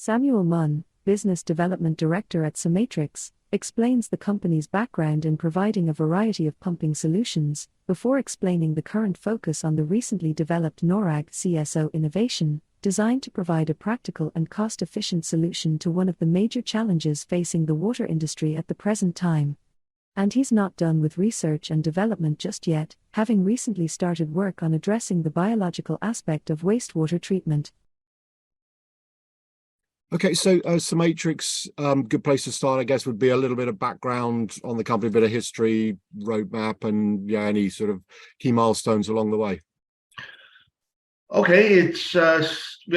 Samual Munn, Business Development Director at Samatrix, explains the company's background in providing a variety of pumping solutions, before explaining the current focus on the recently developed Norag CSO innovation, designed to provide a practical and cost-efficient solution to one of the major challenges facing the water industry at the present time. And he's not done with research and development just yet, having recently started work on addressing the biological aspect of wastewater treatment. Okay, so Samatrix, good place to start, I guess, would be a little bit of background on the company, a bit of history, roadmap, and any sort of key milestones along the way. Okay, it's I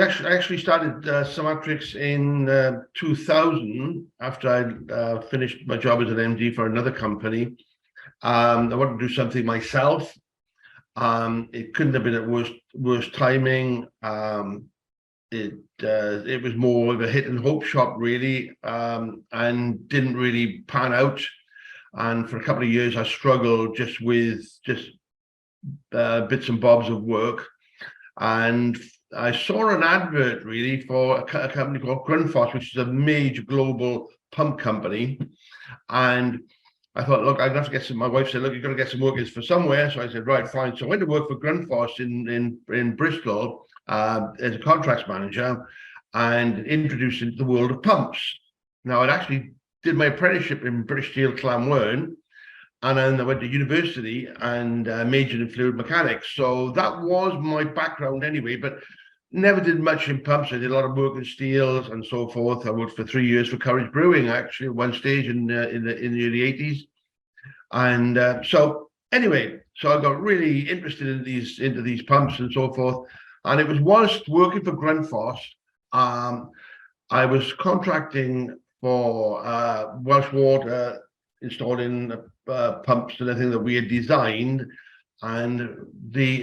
actually started Samatrix in 2000 after I finished my job as an MD for another company. I wanted to do something myself. It couldn't have been at worse timing. It was more of a hit and hope shop, really, and didn't really pan out. And for a couple of years, I struggled just with bits and bobs of work. And I saw an advert really for a company called Grundfos, which is a major global pump company. And I thought, look, I'm gonna have to get some. My wife said, look, you've got to get some workers for somewhere. So I said, right, fine. So I went to work for Grundfos in Bristol as a contracts manager and introduced into the world of pumps. Now, I actually did my apprenticeship in British Steel Clanwern, and then I went to university and majored in fluid mechanics. So that was my background anyway, but never did much in pumps. I did a lot of work in steels and so forth. I worked for 3 years for Courage Brewing, actually, at one stage in the early 80s. And so anyway, so I got really interested in into these pumps and so forth. And it was whilst working for Grundfos, I was contracting for Welsh Water, installing pumps and everything that we had designed. And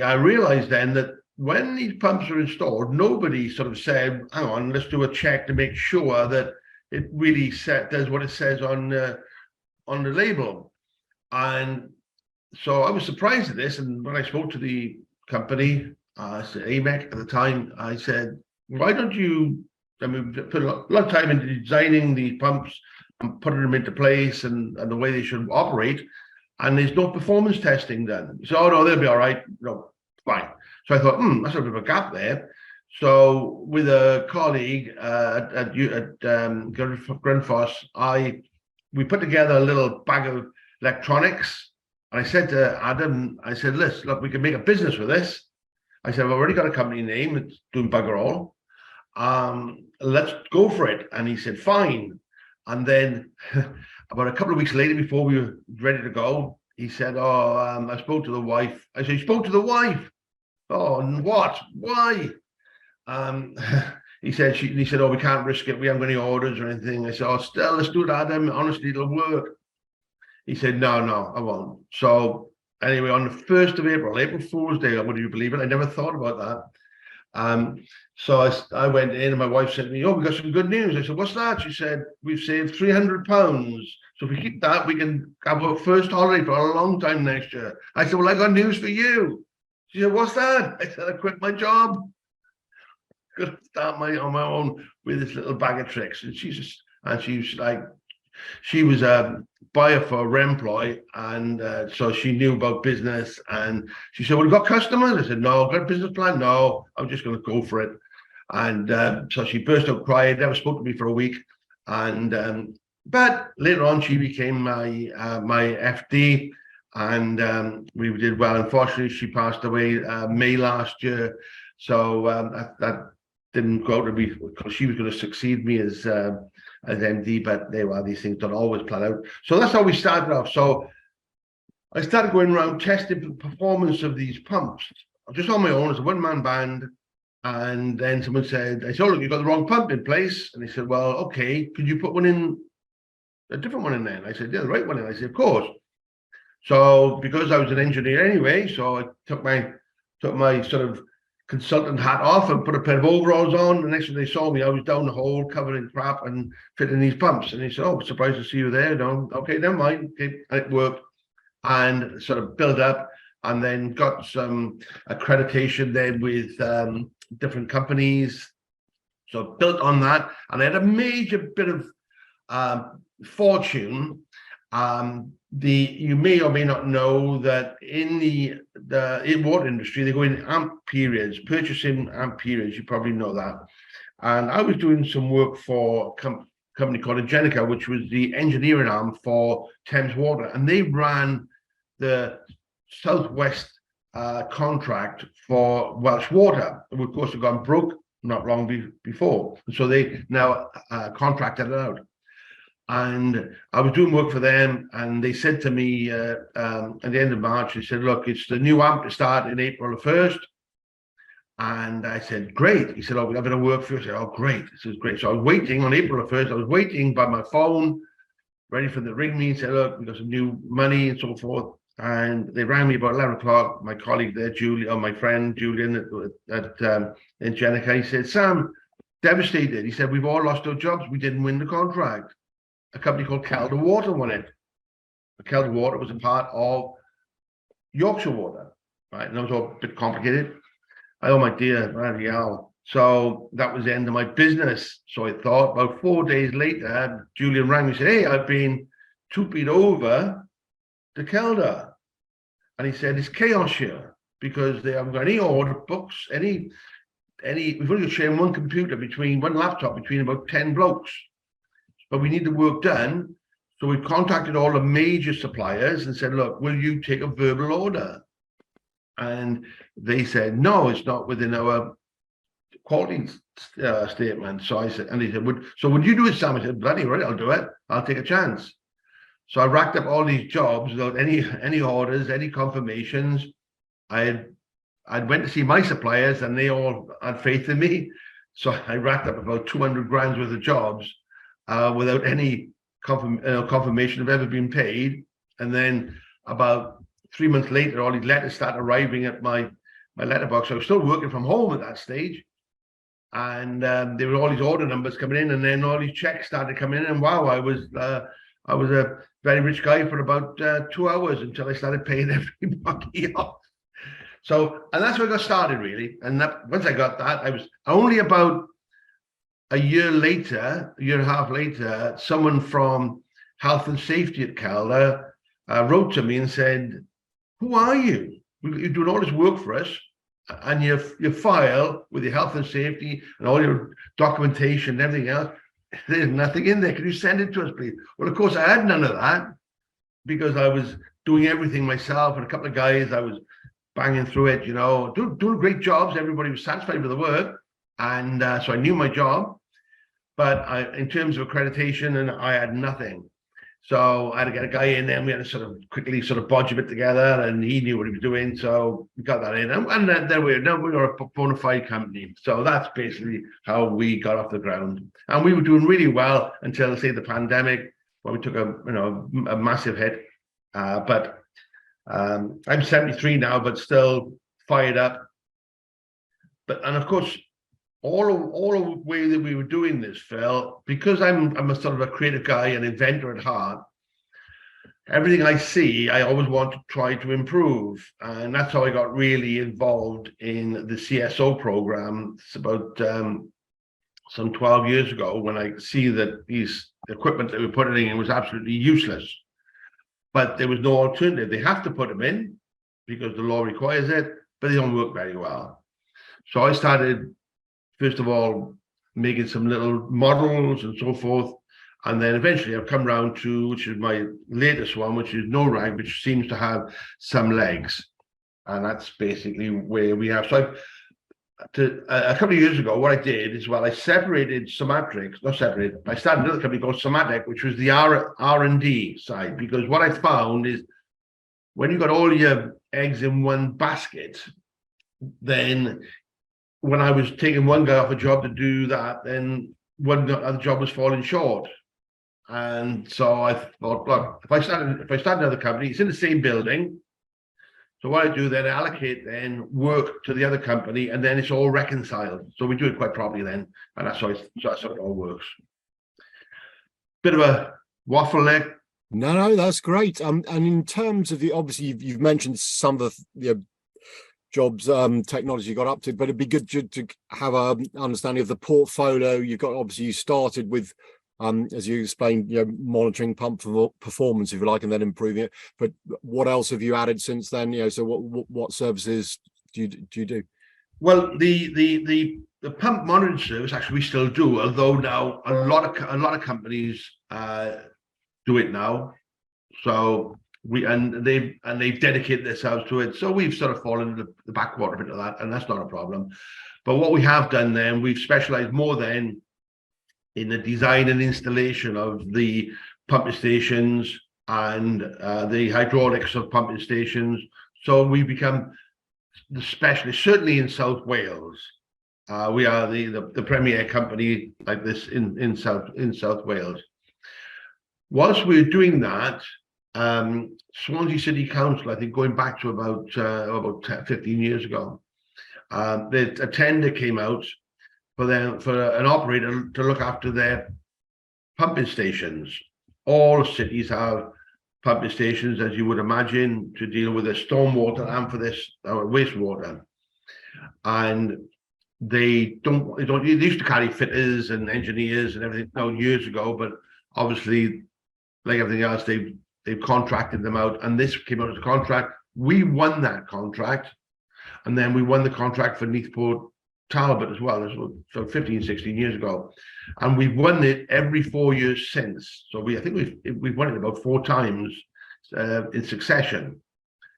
I realized then that when these pumps are installed, nobody sort of said, hang on, let's do a check to make sure that it really does what it says on the label. And so I was surprised at this. And when I spoke to the company, AMEC at the time, I said, why don't you, I mean, put a lot of time into designing these pumps and putting them into place and the way they should operate, and there's no performance testing done. So, oh, no, they'll be all right. No, fine. So I thought, that's a bit of a gap there. So with a colleague at Grundfos, we put together a little bag of electronics. And I said to Adam, I said, listen, look, we can make a business with this. I said, I've already got a company name. It's doing bugger all. Let's go for it. And he said, fine. And then about a couple of weeks later, before we were ready to go, he said, I spoke to the wife. I said, you spoke to the wife? Oh, what? Why? He said, oh, we can't risk it. We haven't got any orders or anything. I said, oh, still, let's do it, Adam. Honestly, it'll work. He said, no, I won't. So anyway, on the 1st of April Fool's Day, would you believe it? I never thought about that. So I went in and my wife said to me, oh, we got some good news. I said, what's that? She said, we've saved £300. So if we keep that, we can have our first holiday for a long time next year. I said, well, I got news for you. She said, what's that? I said, I quit my job. Going to start on my own with this little bag of tricks. And she was like, she was a buyer for Remploy, and so she knew about business. And she said, well, you got customers? I said, no. Got a business plan? No, I'm just going to go for it. And so she burst out crying, never spoke to me for a week. And but later on, she became my FD, and we did well. Unfortunately, she passed away May last year. So that didn't go to me, because she was going to succeed me as MD, but these things don't always plan out. So that's how we started off. So I started going around testing the performance of these pumps, just on my own as a one-man band. And then someone said, I said, oh, look, you've got the wrong pump in place. And they said, well, okay, could you put a different one in there? And I said, yeah, the right one in. I said, of course. So because I was an engineer anyway, so I took my sort of consultant hat off and put a pair of overalls on. The next time they saw me, I was down the hole covered in crap and fitting these pumps. And they said, oh, surprised to see you there. No, okay, never mind. Okay. And it worked, and sort of built up, and then got some accreditation then with different companies. So built on that, and I had a major bit of fortune. You may or may not know that in the water industry, they go in amp periods, purchasing amp periods. You probably know that. And I was doing some work for a company called Agenica, which was the engineering arm for Thames Water, and they ran the Southwest contract for Welsh Water, who of course had gone broke not long before. So they now contracted it out. And I was doing work for them, and they said to me at the end of March, they said, look, it's the new AMP to start in April the 1st. And I said, great. He said, oh, we're having to work for you. I said, oh, great. This is great. So I was waiting on April the 1st. I was waiting by my phone, ready for the ring me and said, look, we got some new money and so forth. And they rang me about 11 o'clock. My colleague there, my friend Julian at Agenica, he said, Sam, devastated. He said, we've all lost our jobs. We didn't win the contract. A company called Calder Water won it. Calder Water was a part of Yorkshire Water, right? And that was all a bit complicated. Oh my dear, bloody hell. So that was the end of my business. So I thought about 4 days later, Julian rang me and said, hey, I've been tupied over to Calder. And he said, it's chaos here because they haven't got any order books, we've only got sharing one laptop between about 10 blokes. But we need the work done. So we contacted all the major suppliers and said, look, will you take a verbal order? And they said, no, it's not within our quality statement. So I said, and he said, would you do it, Sam? I said, bloody right, I'll do it. I'll take a chance. So I racked up all these jobs without any orders, any confirmations. I went to see my suppliers and they all had faith in me. So I racked up about 200 grand worth of jobs without any confirmation of ever being paid. And then about 3 months later, all these letters started arriving at my letterbox. I was still working from home at that stage. And there were all these order numbers coming in, and then all these checks started coming in. And wow, I was a very rich guy for about 2 hours until I started paying everybody off. So, and that's where I got started really. And once I got that, I was only about a year and a half later, someone from health and safety at Calder wrote to me and said, who are you? You're doing all this work for us, and your file with your health and safety and all your documentation and everything else, there's nothing in there. Can you send it to us, please? Well, of course, I had none of that because I was doing everything myself, and a couple of guys, I was banging through it, doing great jobs. Everybody was satisfied with the work. And so I knew my job, but in terms of accreditation, and I had nothing. So I had to get a guy in there, and we had to sort of quickly bodge a bit together, and he knew what he was doing. So we got that in, and then we were a bona fide company. So that's basically how we got off the ground. And we were doing really well until, say, the pandemic, when we took a massive hit. But I'm 73 now, but still fired up. And of course, all the way that we were doing this, Phil, because I'm a sort of a creative guy, an inventor at heart, everything I see, I always want to try to improve. And that's how I got really involved in the CSO program. It's about some 12 years ago, when I see that these equipment that we're putting in was absolutely useless. But there was no alternative. They have to put them in because the law requires it, but they don't work very well. So I started, first of all, making some little models and so forth. And then eventually I've come around to, which is my latest one, which is Norag, which seems to have some legs. And that's basically where we have. So a couple of years ago, what I did is, I separated Samatrix, I started another company called Samatrix, which was the R&D side, because what I found is when you got all your eggs in one basket, then when I was taking one guy off a job to do that, then one other job was falling short. And so I thought, look, if I start another company, it's in the same building. So what I do then, I allocate then work to the other company, and then it's all reconciled. So we do it quite properly then, and that's how it all works. Bit of a waffle there. No, that's great. And in terms of obviously you've mentioned some of the jobs technology got up to, but it'd be good to have an understanding of the portfolio. You've got, obviously you started with as you explained, monitoring pump performance, if you like, and then improving it. But what else have you added since then? So what services do you do? Well, the pump monitoring service actually we still do, although now a lot of companies do it now. So they've dedicated themselves to it. So we've sort of fallen into the backwater a bit of that, and that's not a problem. But what we have done then, we've specialized more then in the design and installation of the pumping stations and the hydraulics of pumping stations. So we've become the specialist, certainly in South Wales. We are the premier company like this in South Wales. Whilst we're doing that, Swansea City Council, I think going back to about 15 years ago, a tender came out for an operator to look after their pumping stations. All cities have pumping stations, as you would imagine, to deal with the stormwater and for this wastewater. And they used to carry fitters and engineers and everything years ago, but obviously, like everything else, they've contracted them out, and this came out as a contract. We won that contract, and then we won the contract for Neathport Talbot as well. This was so 15, 16 years ago, and we've won it every 4 years since. So I think we've won it about 4 times in succession.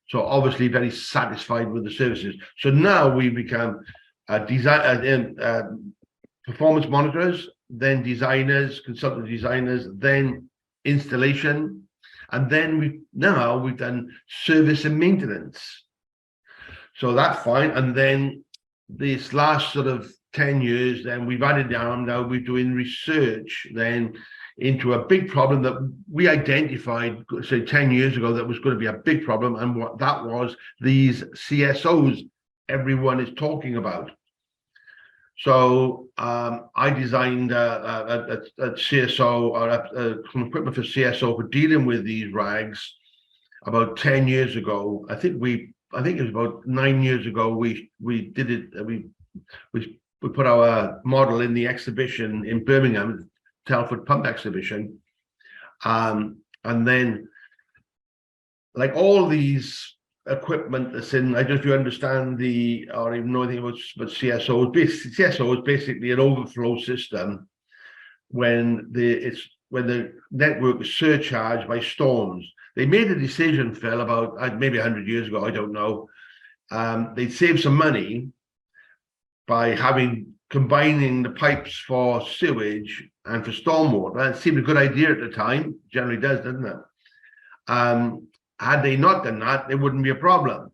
So obviously very satisfied with the services. So now we become performance monitors, then designers, consultant designers, then installation, and then we've done service and maintenance. So that's fine. And then this last sort of 10 years, then we've added down, now we're doing research then into a big problem that we identified, say 10 years ago, that was going to be a big problem. And what that was, these CSOs everyone is talking about. So I designed a CSO, or some equipment for CSO for dealing with these rags about 10 years ago. I think it was about 9 years ago. We did it. We put our model in the exhibition in Birmingham, Telford Pump Exhibition, and then, like all these equipment that's in, I don't know if you understand or even know anything about CSO. CSO is basically an overflow system when the network is surcharged by storms. They made a decision, Phil, about maybe 100 years ago, I don't know. They'd save some money by combining the pipes for sewage and for stormwater. It seemed a good idea at the time. Generally does, doesn't it? Had they not done that, there wouldn't be a problem.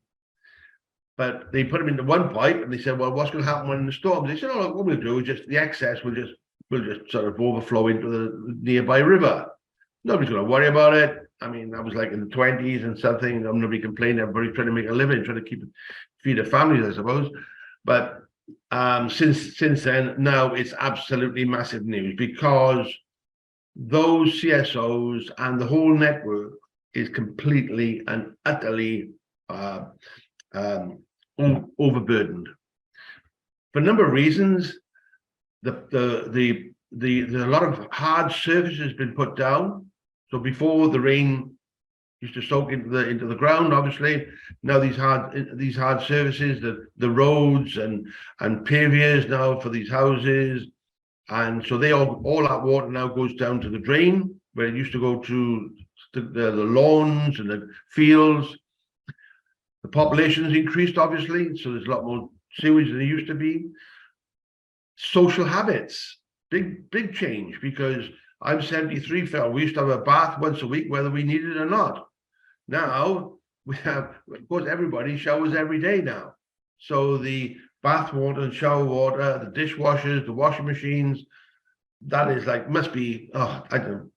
But they put them into one pipe, and they said, "Well, what's going to happen when the storms?" They said, "Oh, look, what we'll do is just the excess will just sort of overflow into the nearby river. Nobody's going to worry about it." I mean, that was like in the 20s and something. Nobody complained. Everybody trying to make a living, trying to feed their families, I suppose. But since then, now it's absolutely massive news, because those CSOs and the whole network is completely and utterly overburdened for a number of reasons. The a lot of hard surfaces has been put down. So before, the rain used to soak into the ground. Obviously, now these hard surfaces, the roads and pavers now for these houses, and so all that water now goes down to the drain, where it used to go to the lawns and the fields. The population's increased, obviously, so there's a lot more sewage than there used to be. Social habits, big change, because I'm 73, Phil. We used to have a bath once a week, whether we needed it or not. Now we have, of course, everybody showers every day now. So the bath water and shower water, the dishwashers, the washing machines, that is like, must be, I don't know,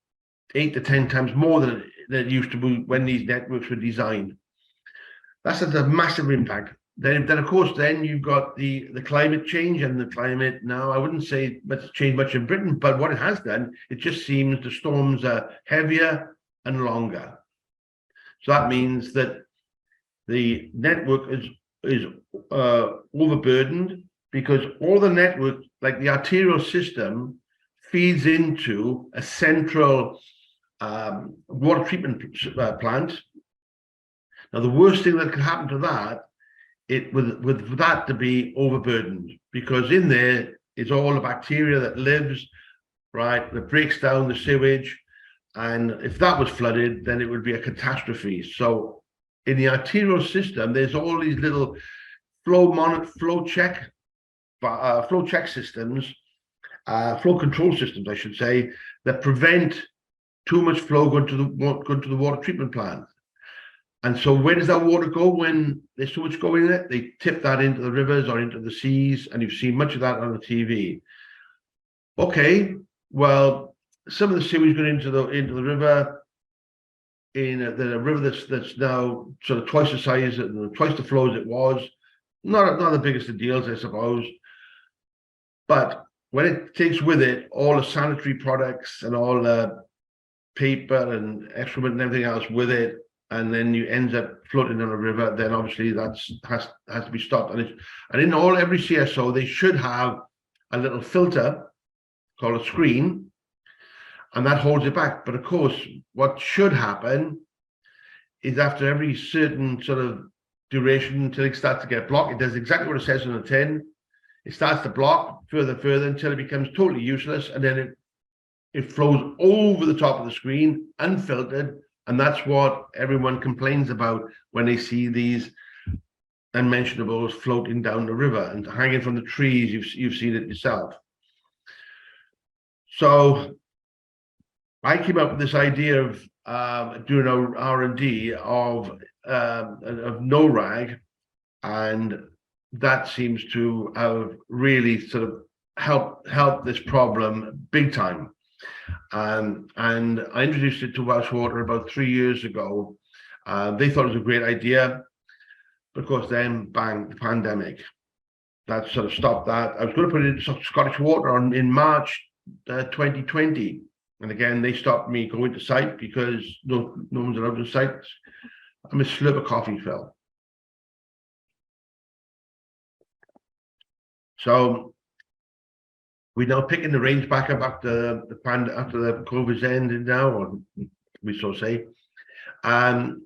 8 to 10 times more than it used to be when these networks were designed. That's a massive impact. Then of course, then you've got the climate change, and the climate now, I wouldn't say it's changed much in Britain, but what it has done, it just seems the storms are heavier and longer. So that means that the network is overburdened because all the network, like the arterial system, feeds into a central water treatment plant. Now, the worst thing that could happen to that, with that to be overburdened, because in there is all the bacteria that lives, right, that breaks down the sewage. And if that was flooded, then it would be a catastrophe. So in the arterial system, there's all these little flow check systems, flow control systems, I should say, that prevent too much flow going to the water treatment plant. And so where does that water go when there's too much going in it? They tip that into the rivers or into the seas, and you've seen much of that on the TV. Okay, well, some of the sewage going into the river, in the river that's now sort of twice the size and twice the flow as it was. Not the biggest of deals, I suppose. But when it takes with it all the sanitary products and all the paper and excrement and everything else with it, and then you end up floating on a river, then obviously that has to be stopped. And in every CSO, they should have a little filter called a screen, and that holds it back. But of course, what should happen is after every certain sort of duration, until it starts to get blocked, it does exactly what it says on the tin. It starts to block further until it becomes totally useless, and then it flows over the top of the screen unfiltered. And that's what everyone complains about when they see these unmentionables floating down the river and hanging from the trees. You've seen it yourself. So I came up with this idea of doing an R&D of Norag, and that seems to have really sort of helped this problem big time. And I introduced it to Welsh Water about 3 years ago. They thought it was a great idea, but of course, then bang, the pandemic. That sort of stopped that. I was going to put it into Scottish Water in March 2020. And again, they stopped me going to site because no one's allowed to site. I'm a slurp of coffee, Phil. So we're now picking the reins back up after the COVID's ended now, or we so say. And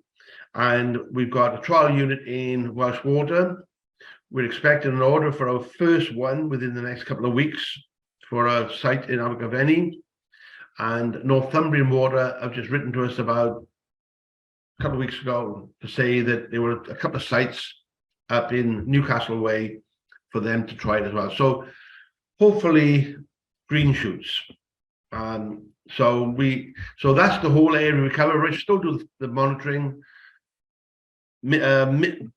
we've got a trial unit in Welsh Water. We're expecting an order for our first one within the next couple of weeks for a site in Abergavenny. And Northumbrian Water have just written to us about a couple of weeks ago to say that there were a couple of sites up in Newcastle Way for them to try it as well. So hopefully green shoots. So that's the whole area we cover. We still do the monitoring, the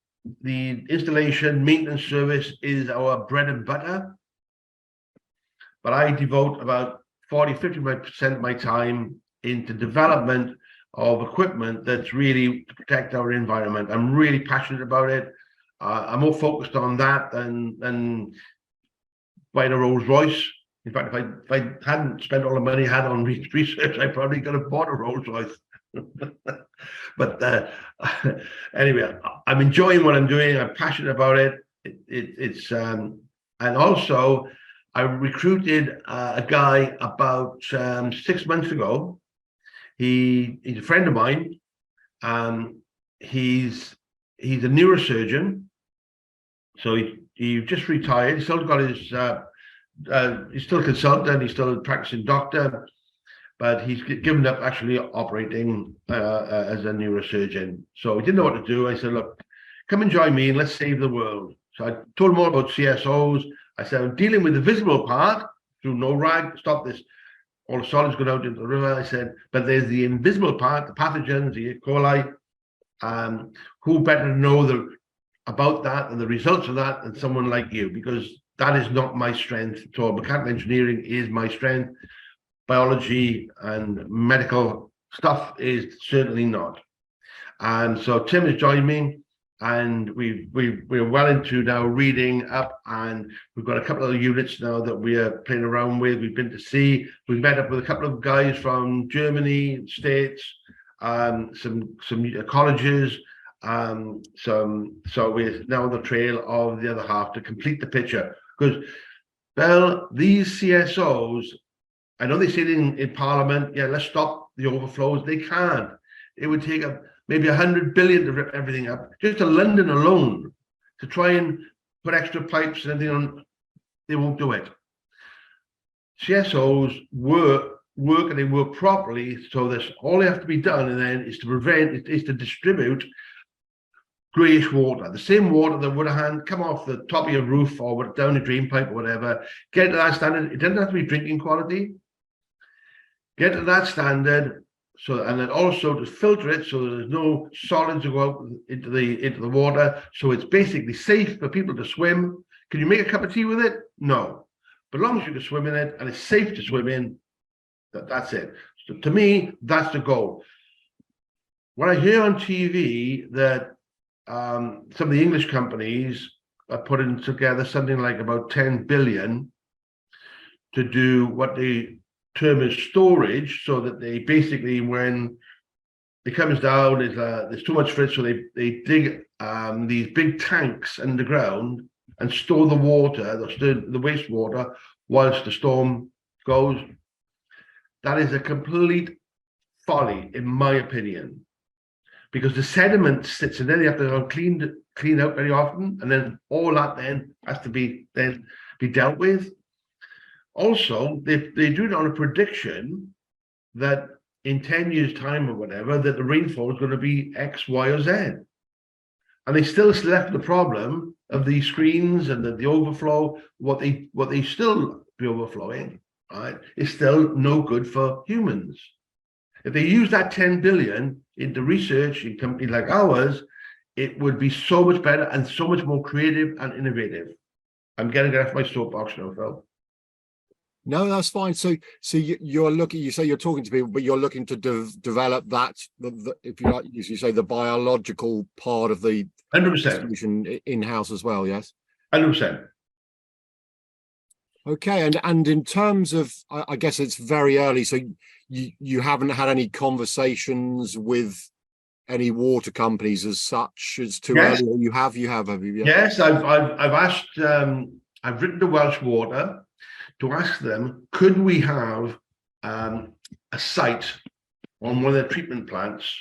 installation, maintenance service is our bread and butter. But I devote about 40-50% of my time into development of equipment that's really to protect our environment. I'm really passionate about it. I'm more focused on that than buying a Rolls Royce. In fact, if I hadn't spent all the money I had on research, I probably could have bought a Rolls Royce. But anyway, I'm enjoying what I'm doing. I'm passionate about it. And also I recruited a guy about 6 months ago. He's a friend of mine. He's a neurosurgeon. So he just retired. He's still got his he's still a consultant, he's still a practicing doctor, but he's given up actually operating as a neurosurgeon. So he didn't know what to do. I said, look, come and join me and let's save the world. So I told him all about CSOs. I said, I'm dealing with the visible part through Norag, stop this, all the solids going out into the river. I said, but there's the invisible part, the pathogens, the E. coli, who better know about that and the results of that than someone like you, because that is not my strength at all. Mechanical engineering is my strength. Biology and medical stuff is certainly not. And so Tim has joined me, and we're well into now reading up, and we've got a couple of units now that we are playing around with. We've been to see, we've met up with a couple of guys from Germany, States, some colleges, So we're now on the trail of the other half to complete the picture. Because, well, these CSOs, I know they said in Parliament, yeah, let's stop the overflows. They can't. It would take maybe 100 billion to rip everything up. Just to London alone, to try and put extra pipes and everything on, they won't do it. CSOs work and they work properly, so that's all they have to be done, and then is to distribute greyish water, the same water that would have come off the top of your roof or down a drain pipe or whatever. Get to that standard. It doesn't have to be drinking quality. Get to that standard, and then also to filter it so there's no solids that go out into the water. So it's basically safe for people to swim. Can you make a cup of tea with it? No. But as long as you can swim in it and it's safe to swim in, that's it. So to me, that's the goal. When I hear on TV that some of the English companies are putting together something like about 10 billion to do what they term as storage, so that they basically, when it comes down, there's too much for it, so they dig these big tanks underground and store the water, the wastewater, whilst the storm goes. That is a complete folly, in my opinion, because the sediment sits in there. You have to clean out very often, and then all that then has to be dealt with. Also, they do it on a prediction that in 10 years' time or whatever, that the rainfall is going to be X, Y, or Z. And they still left the problem of these screens and the overflow, what they still be overflowing, right, is still no good for humans. If they use that 10 billion into research in companies like ours, it would be so much better and so much more creative and innovative. I'm getting off my soapbox now, Phil. No, that's fine. So you're looking. You say you're talking to people, but you're looking to develop that. If you like, you say the biological part of the 100% solution in house as well. Yes. 100%. Okay, and in terms of, I guess it's very early. So you haven't had any conversations with any water companies as such. It's too early. Or you have you? Yeah. Yes, I've asked. I've written to Welsh Water to ask them, could we have a site on one of their treatment plants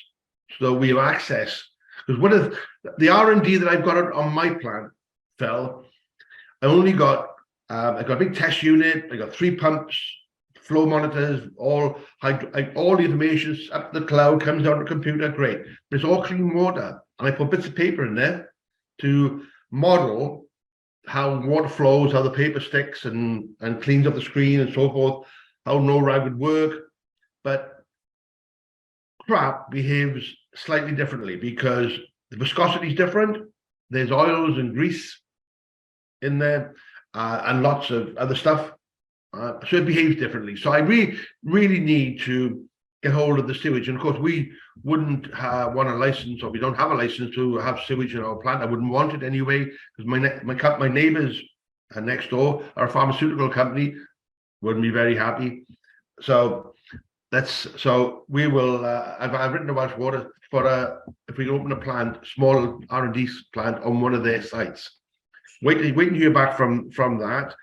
so we have access? Because one of the R&D that I've got on my plant, Phil, I only got I've got a big test unit. I got 3 pumps, flow monitors, all the information up to the cloud, comes down to the computer. Great, but it's all clean water, and I put bits of paper in there to model how water flows, how the paper sticks and cleans up the screen and so forth, how Norag would work. But crap behaves slightly differently because the viscosity is different. There's oils and grease in there and lots of other stuff. So it behaves differently. So I really need to get hold of the sewage. And of course, we wouldn't want a license, or we don't have a license to have sewage in our plant. I wouldn't want it anyway, because my neighbors next door are a pharmaceutical company, wouldn't be very happy. So we will. I've written to Welsh Water for if we open a plant, small R&D plant on one of their sites. Wait to hear back from that.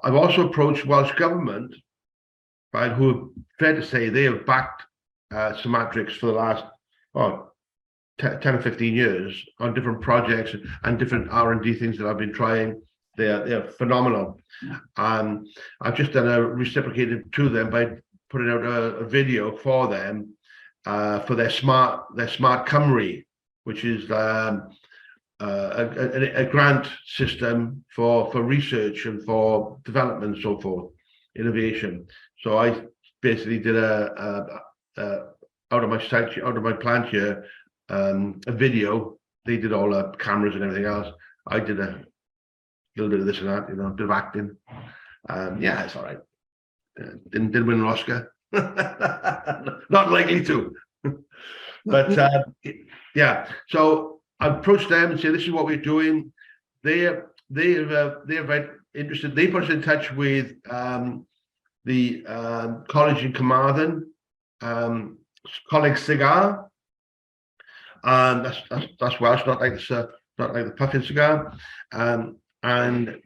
I've also approached Welsh Government, right, who, fair to say, they have backed Samatrix for the last 10 or 15 years on different projects and different R&D things that I've been trying. They're phenomenal. I've just done a reciprocated to them by putting out a video for them for their smart Cymru, which is a grant system for research and for development and so forth, innovation. So I basically did out of my plant here a video. They did all the cameras and everything else. I did a little bit of this and that, a bit of acting. Yeah, it's all right. Didn't win an Oscar. Not likely to. But yeah, so I approached them and said, "This is what we're doing." They're very interested. They put us in touch with the college in Carmarthen, colleague Cigar, and that's Welsh, not like the puffin cigar. And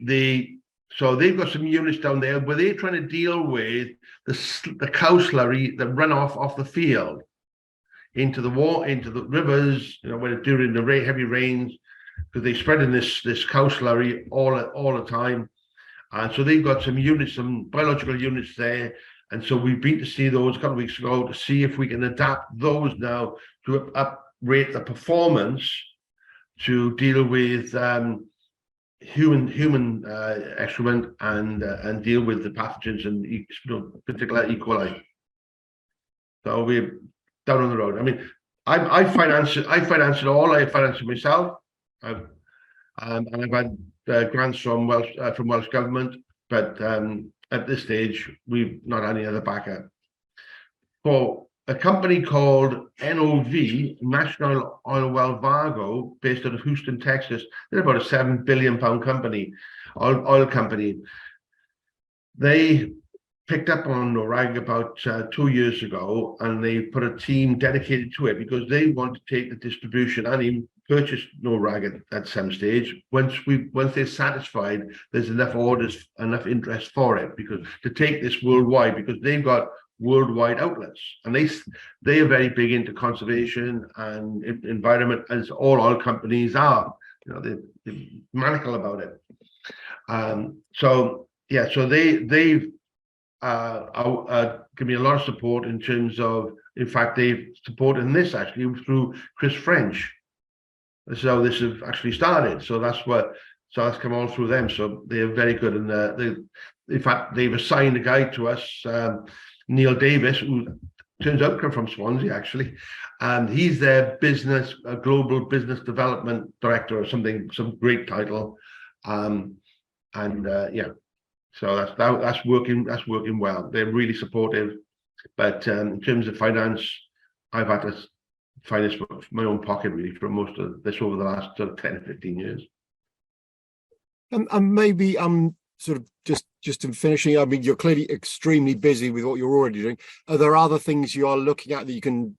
so they've got some units down there where they're trying to deal with the cow slurry that run off the field into the rivers, during the heavy rains, because they spread in this cow slurry all the time. And so they've got some units, some biological units there. And so we've been to see those a couple of weeks ago to see if we can adapt those now to uprate the performance to deal with human excrement and deal with the pathogens and particularly E. coli. So we're down on the road. I mean, I finance it all. I finance it myself. And I've had grants from Welsh government, but at this stage we've not had any other backup. For a company called NOV, National Oil Well Vargo, based out of Houston, Texas, they're about a £7 billion company, oil company. They picked up on Norag about 2 years ago, and they put a team dedicated to it because they want to take the distribution and even purchase Norag at some stage. Once they're satisfied there's enough orders, enough interest for it, because to take this worldwide, because they've got worldwide outlets, and they are very big into conservation and environment, as all oil companies are. They're maniacal about it. So they've given me a lot of support in terms of, in fact, they've supported this actually through Chris French. This is how this has actually started. So that's come all through them. So they're very good, and in fact they've assigned a guy to us, Neil Davis, who turns out to come from Swansea actually, and he's their global business development director or something, some great title. So that's working well. They're really supportive, but in terms of finance, I've had to find this from my own pocket really for most of this over the last sort of 10 or 15 years. And maybe sort of just in finishing, I mean, you're clearly extremely busy with what you're already doing. Are there other things you are looking at that you can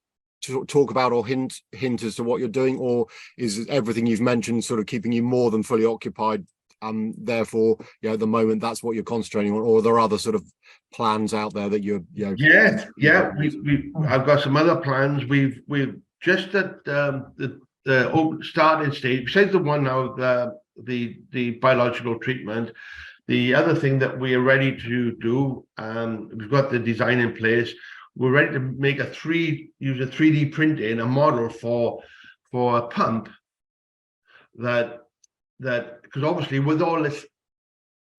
talk about or hint as to what you're doing, or is everything you've mentioned sort of keeping you more than fully occupied? Therefore, at the moment, that's what you're concentrating on, or are there other sort of plans out there that you're? I've got some other plans. We've just at the starting stage. Besides the one now, the biological treatment. The other thing that we are ready to do, we've got the design in place. We're ready to make use a 3D printing, a model for a pump that because obviously with all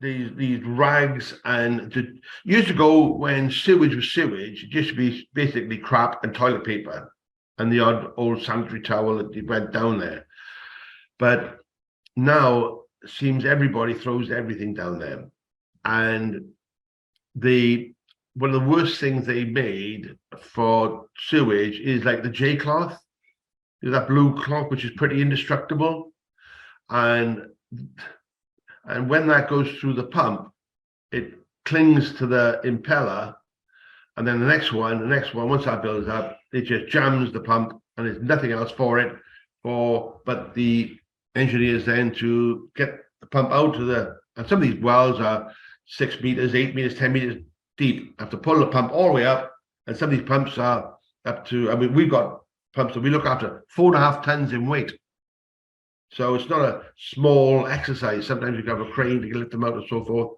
these rags, and years ago when sewage was sewage, it used to be basically crap and toilet paper and the odd old sanitary towel that went down there. But now it seems everybody throws everything down there, and one of the worst things they made for sewage is like the J cloth, that blue cloth which is pretty indestructible. And when that goes through the pump, it clings to the impeller, and then the next one, once that builds up, it just jams the pump, and there's nothing else for it, but the engineers then to get the pump out to and some of these wells are 6 meters, 8 meters, 10 meters deep. Have to pull the pump all the way up, and some of these pumps are up to, I mean, we've got pumps that we look after 4.5 tons in weight. So it's not a small exercise. Sometimes you can have a crane to lift them out and so forth.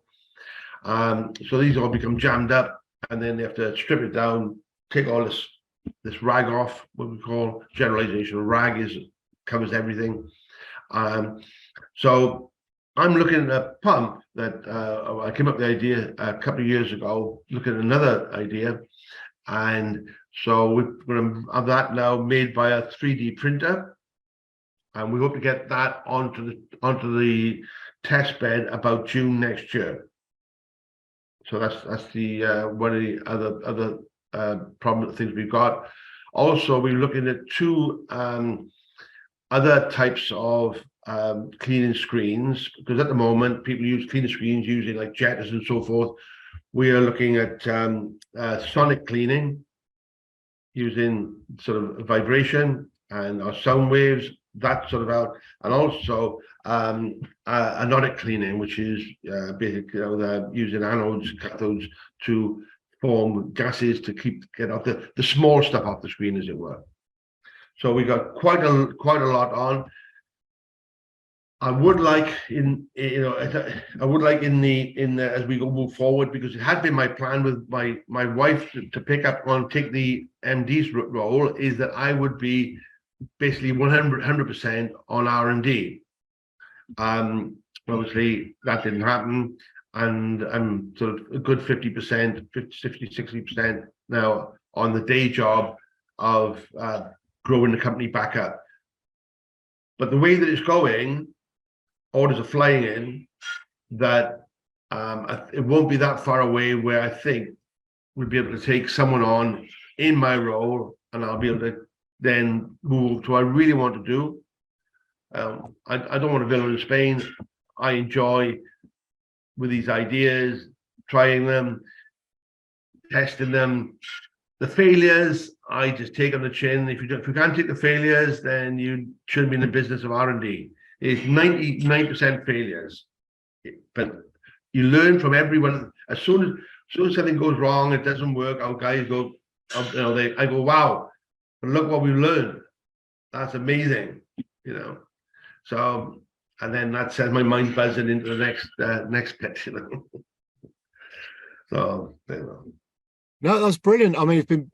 So these all become jammed up, and then they have to strip it down, take all this rag off, what we call generalization. Rag covers everything. So I'm looking at a pump that I came up with the idea a couple of years ago, looking at another idea. And so we're going to have that now made by a 3D printer. And we hope to get that onto the test bed about June next year. So that's the one of the other problem things we've got. Also, we're looking at 2 other types of cleaning screens, because at the moment people use cleaning screens using like jetters and so forth. We are looking at sonic cleaning using sort of vibration, and our sound waves, that sort of out, and also anodic cleaning, which is basically using anodes, cathodes to form gases to get off the small stuff off the screen, as it were. So we got quite a lot on. I would like I would like as we move forward, because it had been my plan with my wife to take the MD's role, is that I would be basically 100% on R&D. Obviously that didn't happen, and I'm sort of a good 50%, 60% now on the day job of growing the company back up. But the way that it's going, orders are flying in, that it won't be that far away where I think we'll be able to take someone on in my role, and I'll be able to then move to what I really want to do. I don't want to villain in Spain. I enjoy with these ideas, trying them, testing them. The failures, I just take on the chin. If you can't take the failures, then you shouldn't be in the business of R&D. It's 99% failures, but you learn from everyone. As soon as something goes wrong, it doesn't work, our guys go, I go, wow, but look what we've learned. That's amazing, So, and then that sends my mind buzzing into the next bit, So, No, that's brilliant. I mean, it's been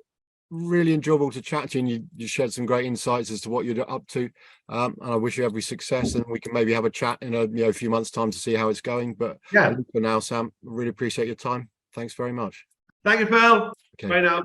really enjoyable to chat to you, and you shared some great insights as to what you're up to, and I wish you every success, and we can maybe have a chat in a few months' time to see how it's going. But yeah, for now, Sam, really appreciate your time. Thanks very much. Thank you, Phil. Okay. Bye now.